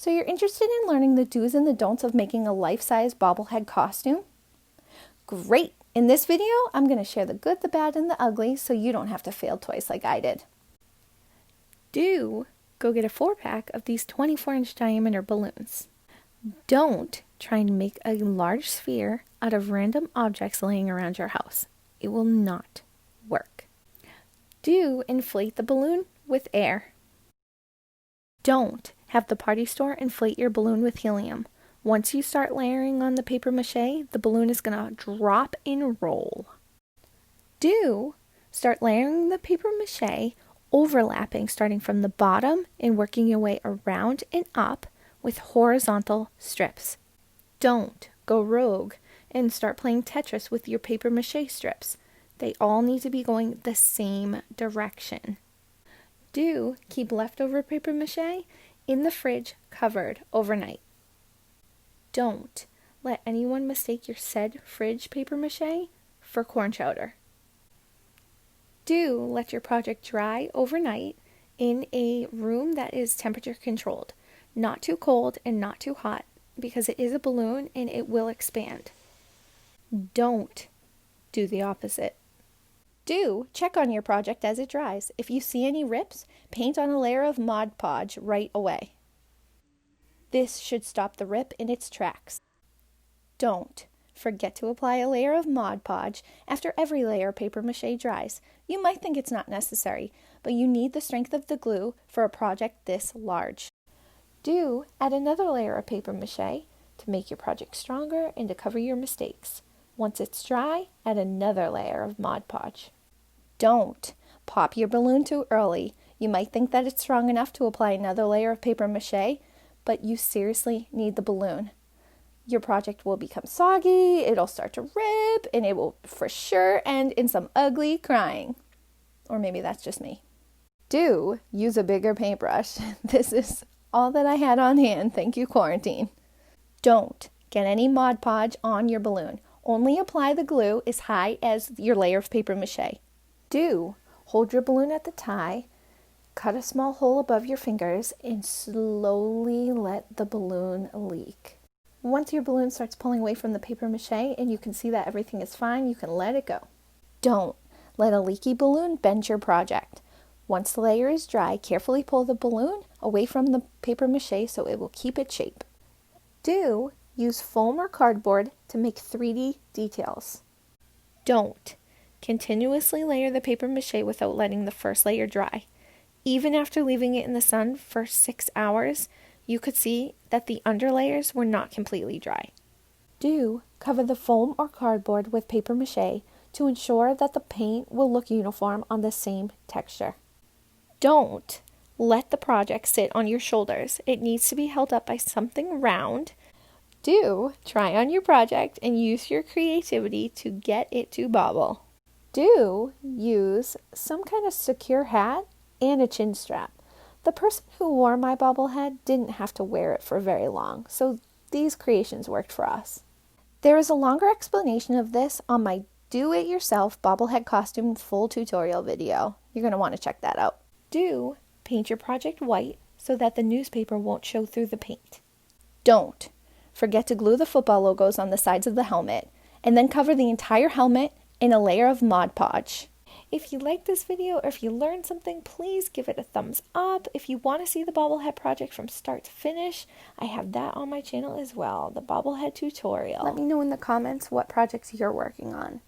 So you're interested in learning the do's and the don'ts of making a life-size bobblehead costume? Great! In this video, I'm going to share the good, the bad, and the ugly so you don't have to fail twice like I did. Do go get a 4-pack of these 24-inch diameter balloons. Don't try and make a large sphere out of random objects laying around your house. It will not work. Do inflate the balloon with air. Don't have the party store inflate your balloon with helium. Once you start layering on the paper mache, the balloon is going to drop and roll. Do start layering the paper mache, overlapping starting from the bottom and working your way around and up with horizontal strips. Don't go rogue and start playing Tetris with your paper mache strips. They all need to be going the same direction. Do keep leftover paper mache in the fridge covered overnight. Don't let anyone mistake your said fridge paper mache for corn chowder. Do let your project dry overnight in a room that is temperature controlled, not too cold and not too hot, because it is a balloon and it will expand. Don't do the opposite. Do check on your project as it dries. If you see any rips, paint on a layer of Podge right away. This should stop the rip in its tracks. Don't forget to apply a layer of Podge after every layer of paper mache dries. You might think it's not necessary, but you need the strength of the glue for a project this large. Do add another layer of paper mache to make your project stronger and to cover your mistakes. Once it's dry, add another layer of Podge. Don't pop your balloon too early. You might think that it's strong enough to apply another layer of paper mache, but you seriously need the balloon. Your project will become soggy, it'll start to rip, and it will for sure end in some ugly crying. Or maybe that's just me. Do use a bigger paintbrush. This is all that I had on hand. Thank you, quarantine. Don't get any Mod Podge on your balloon. Only apply the glue as high as your layer of paper mache. Do hold your balloon at the tie, cut a small hole above your fingers, and slowly let the balloon leak. Once your balloon starts pulling away from the paper mache and you can see that everything is fine, you can let it go. Don't let a leaky balloon bend your project. Once the layer is dry, carefully pull the balloon away from the paper mache so it will keep its shape. Do use foam or cardboard to make 3D details. Don't continuously layer the paper mache without letting the first layer dry. Even after leaving it in the sun for 6 hours, you could see that the underlayers were not completely dry. Do cover the foam or cardboard with paper mache to ensure that the paint will look uniform on the same texture. Don't let the project sit on your shoulders. It needs to be held up by something round. Do try on your project and use your creativity to get it to bobble. Do use some kind of secure hat and a chin strap. The person who wore my bobblehead didn't have to wear it for very long, so these creations worked for us. There is a longer explanation of this on my do-it-yourself bobblehead costume full tutorial video. You're going to want to check that out. Do paint your project white so that the newspaper won't show through the paint. Don't forget to glue the football logos on the sides of the helmet, and then cover the entire helmet in a layer of Mod Podge. If you liked this video or if you learned something, please give it a thumbs up. If you want to see the bobblehead project from start to finish, I have that on my channel as well, the bobblehead tutorial. Let me know in the comments what projects you're working on.